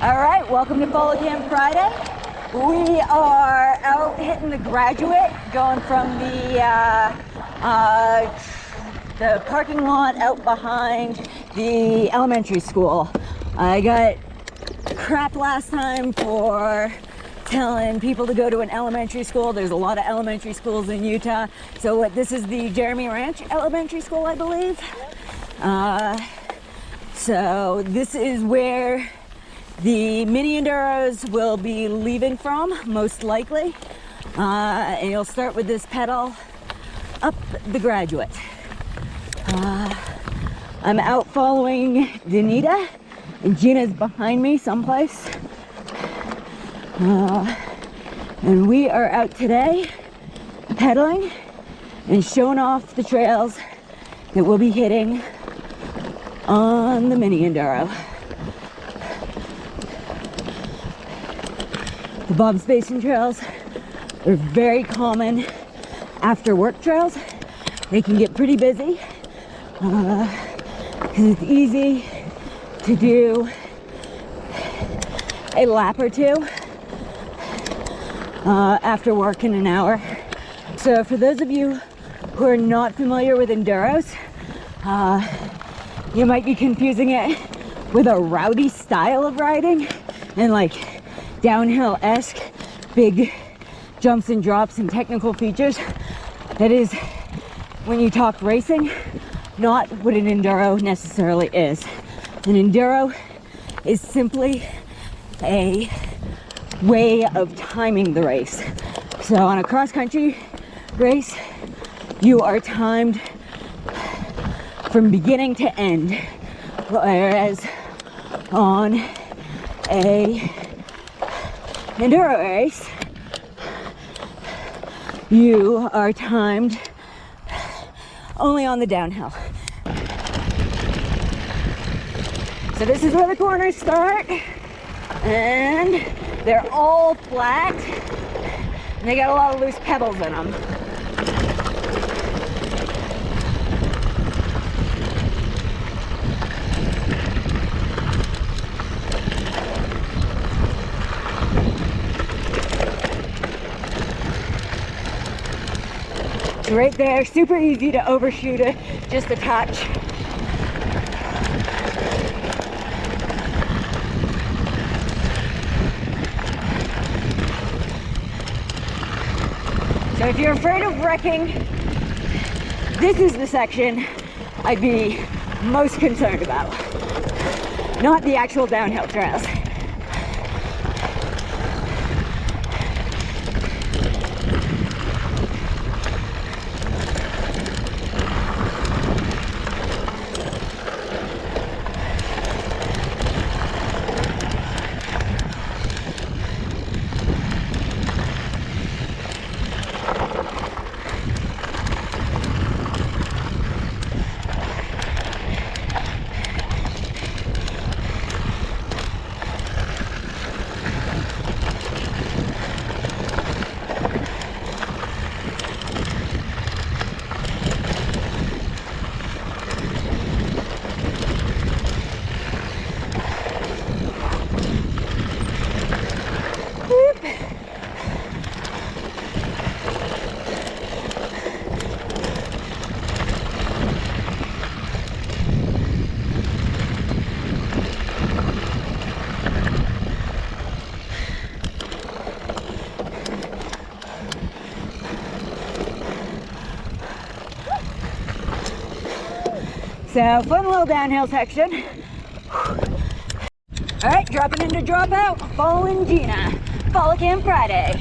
All right, welcome to Follow Camp Friday. We are out hitting the Graduate, going from the parking lot out behind the elementary school. I got crap last time for telling people to go to an elementary school. There's a lot of elementary schools in Utah. So this is the Jeremy Ranch Elementary School, I believe. So this is where the mini enduros will be leaving from, most likely. And you'll start with this pedal up the Graduate. I'm out following Danita, and Gina's behind me someplace. And we are out today pedaling and showing off the trails that we'll be hitting on the mini enduro. The Bob's Basin trails are very common after work trails. They can get pretty busy because it's easy to do a lap or two after work in an hour. So for those of you who are not familiar with enduros, you might be confusing it with a rowdy style of riding and like downhill-esque big jumps and drops and technical features. That is, when you talk racing, not what an enduro necessarily is. An enduro is simply a way of timing the race. So on a cross-country race, you are timed from beginning to end, whereas on a enduro race, you are timed only on the downhill. So this is where the corners start, and they're all flat, and they got a lot of loose pebbles in them. Right there, super easy to overshoot it, just a touch. So if you're afraid of wrecking, this is the section I'd be most concerned about, not the actual downhill trails. So fun little downhill section. All right, dropping into dropout, following Gina. Follow Camp Friday.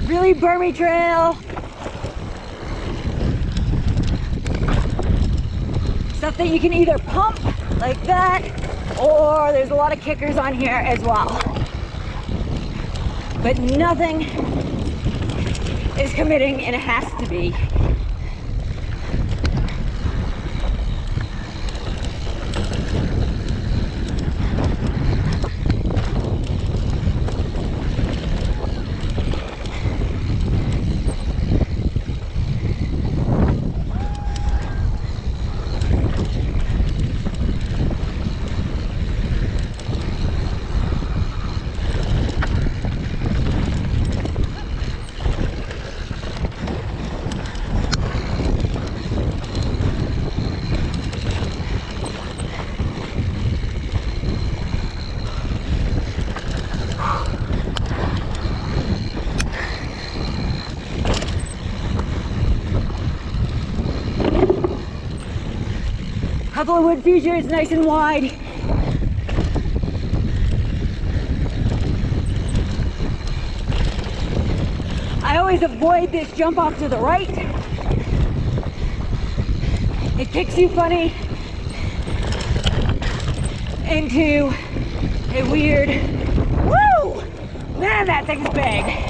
Really bermy trail. Stuff that you can either pump like that, or there's a lot of kickers on here as well. But nothing is committing and it has to be. Couple of wood features, nice and wide. I always avoid this jump off to the right. It kicks you funny into a weird, woo! Man, that thing's big.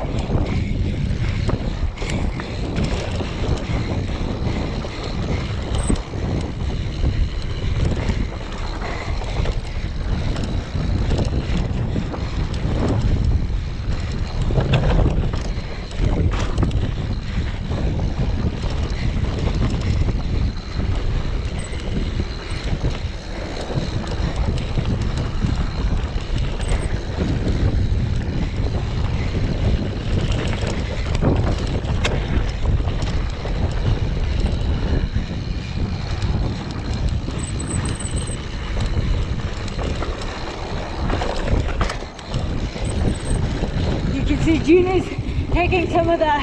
See, Gina's taking some of the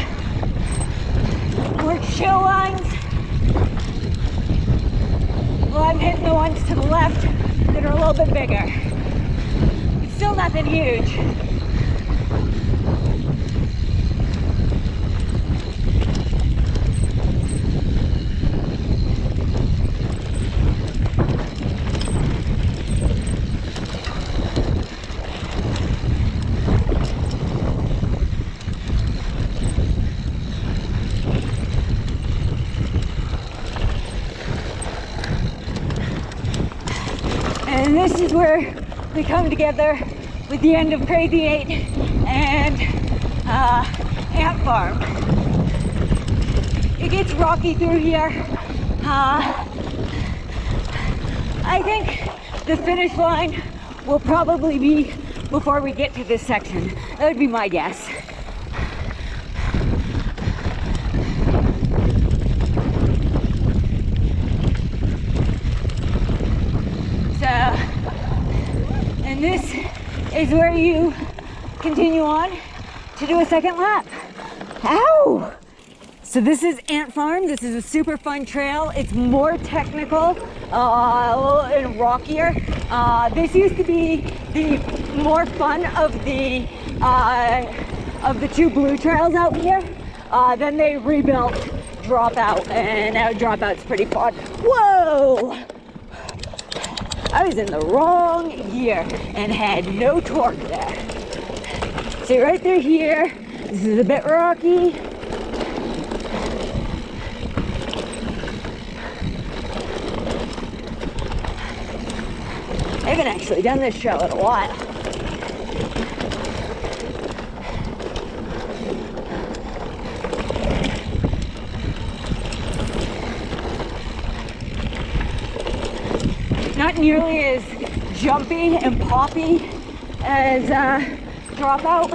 more chill lines. Well, I'm hitting the ones to the left that are a little bit bigger. It's still nothing huge. And this is where we come together with the end of Crazy 8 and Ant Farm. It gets rocky through here. I think the finish line will probably be before we get to this section. That would be my guess. And this is where you continue on to do a second lap. Ow! So this is Ant Farm. This is a super fun trail. It's more technical, and rockier. This used to be the more fun of the two blue trails out here. Then they rebuilt Dropout, and now Dropout's pretty fun. Whoa! I was in the wrong gear and had no torque there. See, right through here, this is a bit rocky. I haven't actually done this trail in a while. Not nearly as jumpy and poppy as Dropout.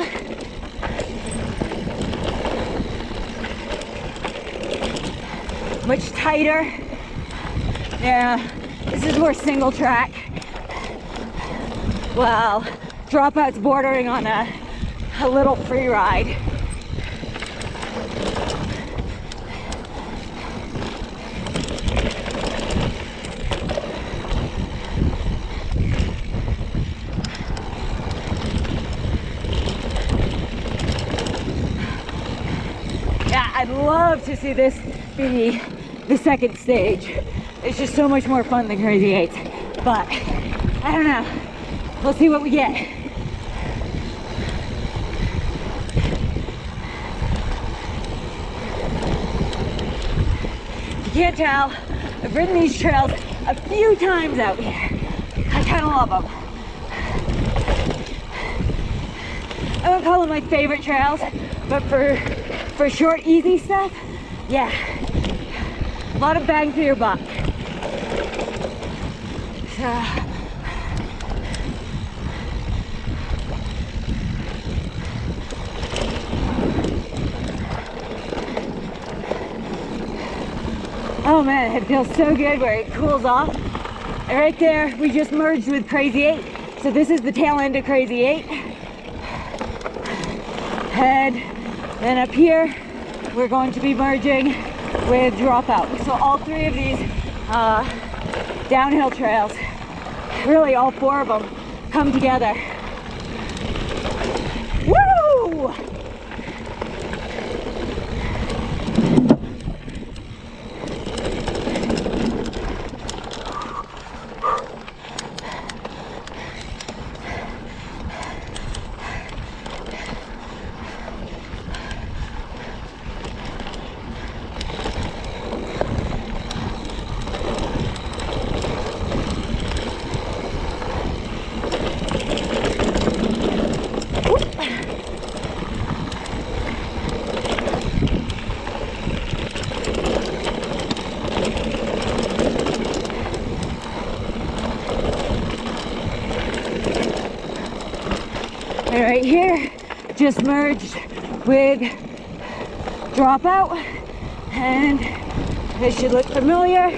Much tighter. Yeah, this is more single track. Well, Dropout's bordering on a little free ride. I'd love to see this be the second stage. It's just so much more fun than Crazy 8. But I don't know. We'll see what we get. You can't tell, I've ridden these trails a few times out here. I kind of love them. I won't call them my favorite trails, but for short, easy stuff, yeah, a lot of bang for your buck. So, oh man, it feels so good where it cools off. And right there, we just merged with Crazy 8. So this is the tail end of Crazy 8. Head. Then up here, we're going to be merging with Dropout. So all three of these downhill trails. Really, all four of them come together. Woo! And right here, just merged with Dropout, and this should look familiar.